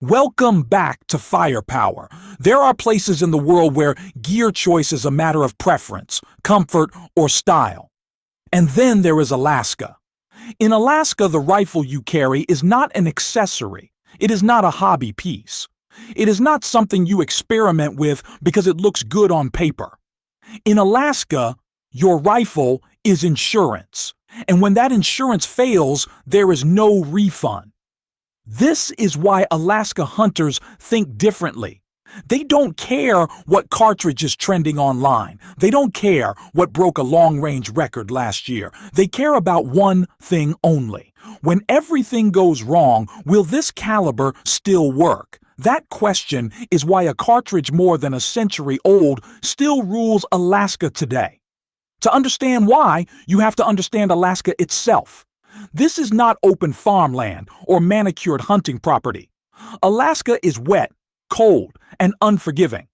Welcome back to Firepower. There are places in the world where gear choice is a matter of preference, comfort, or style. And then there is Alaska. In Alaska, the rifle you carry is not an accessory. It is not a hobby piece. It is not something you experiment with because it looks good on paper. In Alaska, your rifle is insurance. And when that insurance fails, there is no refund. This is why Alaska hunters think differently. They don't care what cartridge is trending online. They don't care what broke a long-range record last year. They care about one thing only. When everything goes wrong, will this caliber still work? That question is why a cartridge more than a century old still rules Alaska today. To understand why, you have to understand Alaska itself. This is not open farmland or manicured hunting property. Alaska is wet, cold, and unforgiving.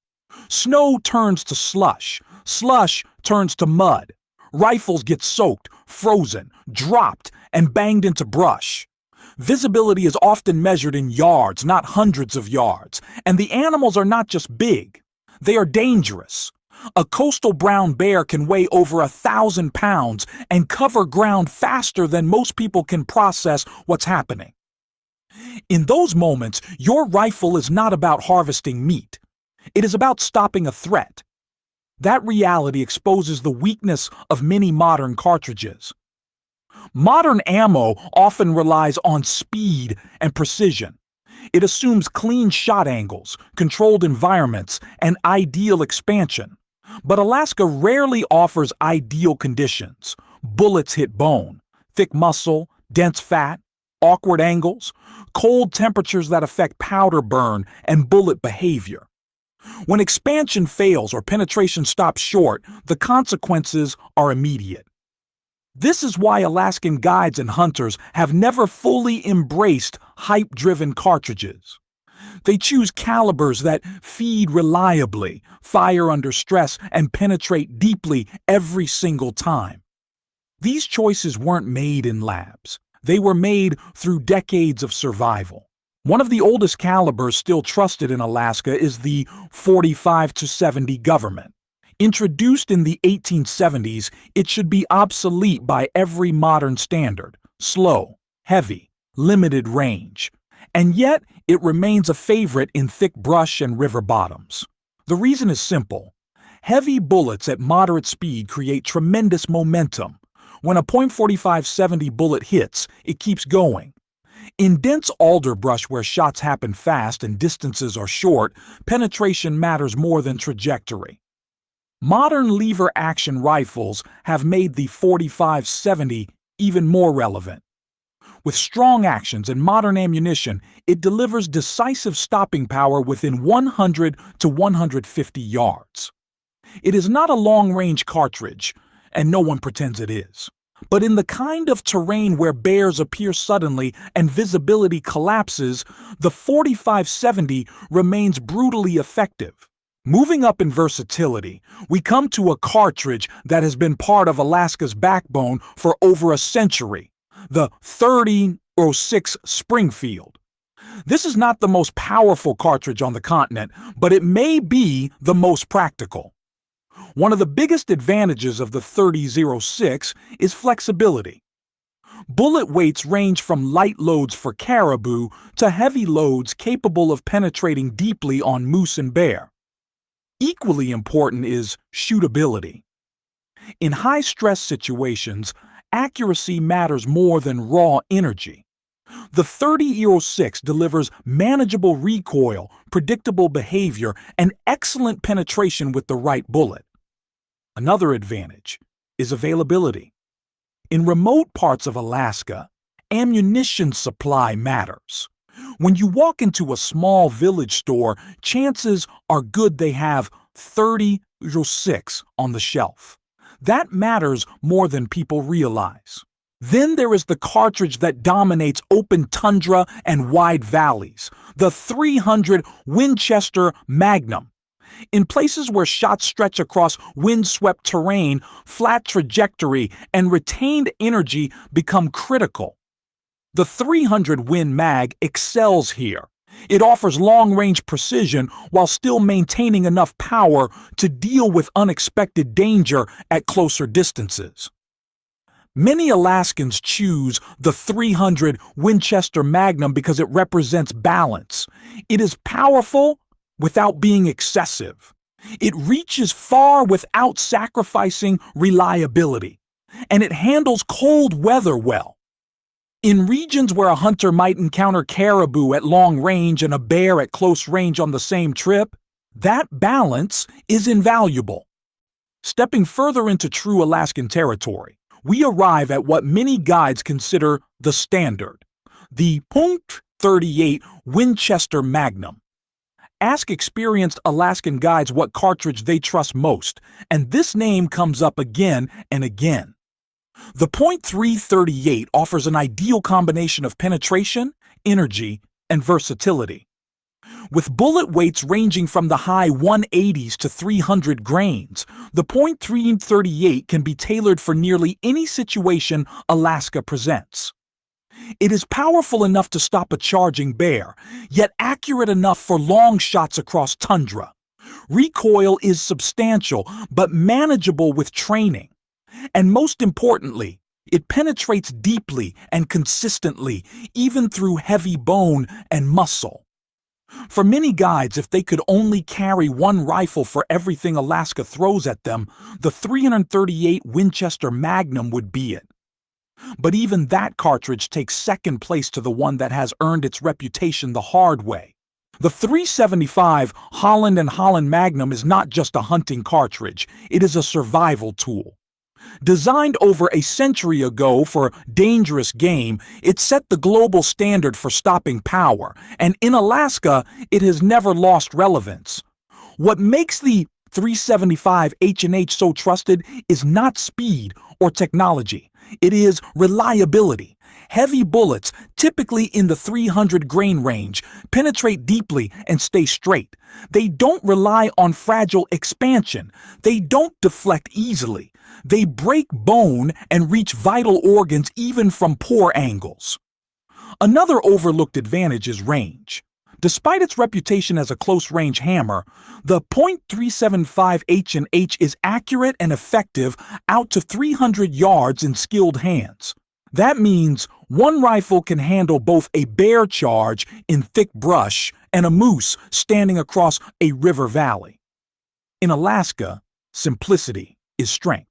Snow turns to slush. Slush turns to mud. Rifles get soaked, frozen, dropped, and banged into brush. Visibility is often measured in yards, not hundreds of yards. And the animals are not just big. They are dangerous. A coastal brown bear can weigh over 1,000 pounds and cover ground faster than most people can process what's happening. In those moments, your rifle is not about harvesting meat. It is about stopping a threat. That reality exposes the weakness of many modern cartridges. Modern ammo often relies on speed and precision. It assumes clean shot angles, controlled environments, and ideal expansion. But Alaska rarely offers ideal conditions. Bullets hit bone, thick muscle, dense fat, awkward angles, cold temperatures that affect powder burn and bullet behavior. When expansion fails or penetration stops short, the consequences are immediate. This is why Alaskan guides and hunters have never fully embraced hype-driven cartridges. They choose calibers that feed reliably, fire under stress, and penetrate deeply every single time. These choices weren't made in labs. They were made through decades of survival. One of the oldest calibers still trusted in Alaska is the .45-70 Government. Introduced in the 1870s, it should be obsolete by every modern standard: slow, heavy, limited range. And yet, it remains a favorite in thick brush and river bottoms. The reason is simple. Heavy bullets at moderate speed create tremendous momentum. When a .45-70 bullet hits, it keeps going. In dense alder brush where shots happen fast and distances are short, penetration matters more than trajectory. Modern lever-action rifles have made the .45-70 even more relevant. With strong actions and modern ammunition, it delivers decisive stopping power within 100 to 150 yards. It is not a long-range cartridge, and no one pretends it is. But in the kind of terrain where bears appear suddenly and visibility collapses, the .45-70 remains brutally effective. Moving up in versatility, we come to a cartridge that has been part of Alaska's backbone for over a century. The .30-06 Springfield. This is not the most powerful cartridge on the continent, but it may be the most practical. One of the biggest advantages of the .30-06 is flexibility. Bullet weights range from light loads for caribou to heavy loads capable of penetrating deeply on moose and bear. Equally important is shootability. In high-stress situations, accuracy matters more than raw energy. The .30-06 delivers manageable recoil, predictable behavior, and excellent penetration with the right bullet. Another advantage is availability. In remote parts of Alaska, ammunition supply matters. When you walk into a small village store, chances are good they have .30-06 on the shelf. That matters more than people realize. Then there is the cartridge that dominates open tundra and wide valleys, the .300 Winchester Magnum. In places where shots stretch across windswept terrain, flat trajectory and retained energy become critical. The .300 Win Mag excels here. It offers long-range precision while still maintaining enough power to deal with unexpected danger at closer distances. Many Alaskans choose the .300 Winchester Magnum because it represents balance. It is powerful without being excessive. It reaches far without sacrificing reliability, and it handles cold weather well. In regions where a hunter might encounter caribou at long range and a bear at close range on the same trip, that balance is invaluable. Stepping further into true Alaskan territory, we arrive at what many guides consider the standard, the .38 Winchester Magnum. Ask experienced Alaskan guides what cartridge they trust most, and this name comes up again and again. The .338 offers an ideal combination of penetration, energy, and versatility. With bullet weights ranging from the high 180s to 300 grains, the .338 can be tailored for nearly any situation Alaska presents. It is powerful enough to stop a charging bear, yet accurate enough for long shots across tundra. Recoil is substantial, but manageable with training. And most importantly, it penetrates deeply and consistently, even through heavy bone and muscle. For many guides, if they could only carry one rifle for everything Alaska throws at them, the .338 Winchester Magnum would be it. But even that cartridge takes second place to the one that has earned its reputation the hard way. The .375 Holland and Holland Magnum is not just a hunting cartridge, it is a survival tool. Designed over a century ago for dangerous game, it set the global standard for stopping power, and in Alaska, it has never lost relevance. What makes the .375 H&H so trusted is not speed or technology. It is reliability. Heavy bullets, typically in the 300 grain range, penetrate deeply and stay straight. They don't rely on fragile expansion. They don't deflect easily. They break bone and reach vital organs even from poor angles. Another overlooked advantage is range. Despite its reputation as a close-range hammer, the .375 H&H is accurate and effective out to 300 yards in skilled hands. That means one rifle can handle both a bear charge in thick brush and a moose standing across a river valley. In Alaska, simplicity is strength.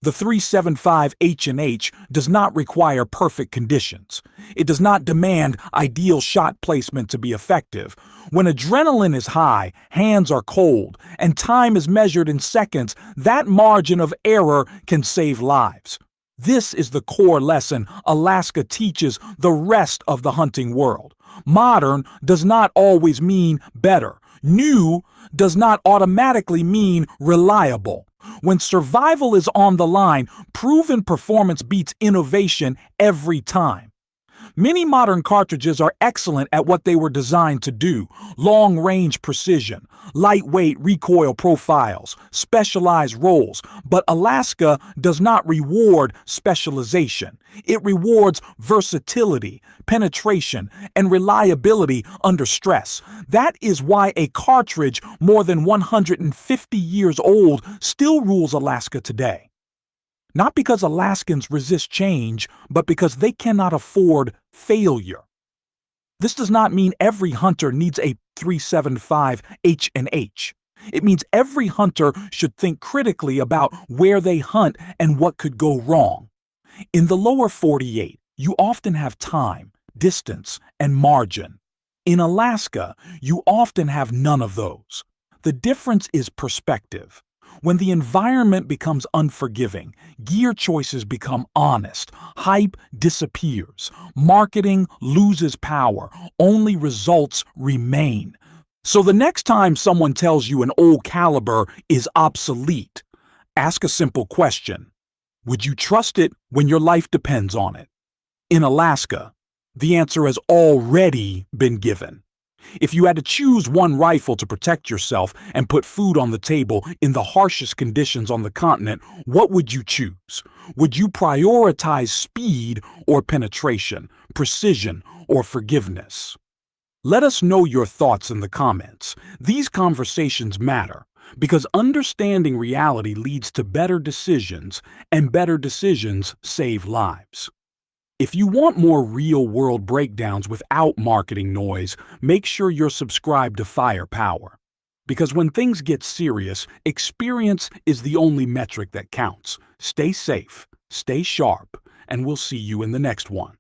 The .375 H&H does not require perfect conditions. It does not demand ideal shot placement to be effective. When adrenaline is high, hands are cold, and time is measured in seconds, that margin of error can save lives. This is the core lesson Alaska teaches the rest of the hunting world. Modern does not always mean better. New does not automatically mean reliable. When survival is on the line, proven performance beats innovation every time. Many modern cartridges are excellent at what they were designed to do: long-range precision, lightweight recoil profiles, specialized rolls, but Alaska does not reward specialization. It rewards versatility, penetration, and reliability under stress. That is why a cartridge more than 150 years old still rules Alaska today. Not because Alaskans resist change, but because they cannot afford failure. This does not mean every hunter needs a .375 H&H. It means every hunter should think critically about where they hunt and what could go wrong. In the lower 48, you often have time, distance, and margin. In Alaska, you often have none of those. The difference is perspective. When the environment becomes unforgiving, gear choices become honest, hype disappears, marketing loses power, only results remain. So the next time someone tells you an old caliber is obsolete, ask a simple question. Would you trust it when your life depends on it? In Alaska, the answer has already been given. If you had to choose one rifle to protect yourself and put food on the table in the harshest conditions on the continent, what would you choose? Would you prioritize speed or penetration, precision or forgiveness? Let us know your thoughts in the comments. These conversations matter because understanding reality leads to better decisions, and better decisions save lives. If you want more real-world breakdowns without marketing noise, make sure you're subscribed to Firepower. Because when things get serious, experience is the only metric that counts. Stay safe, stay sharp, and we'll see you in the next one.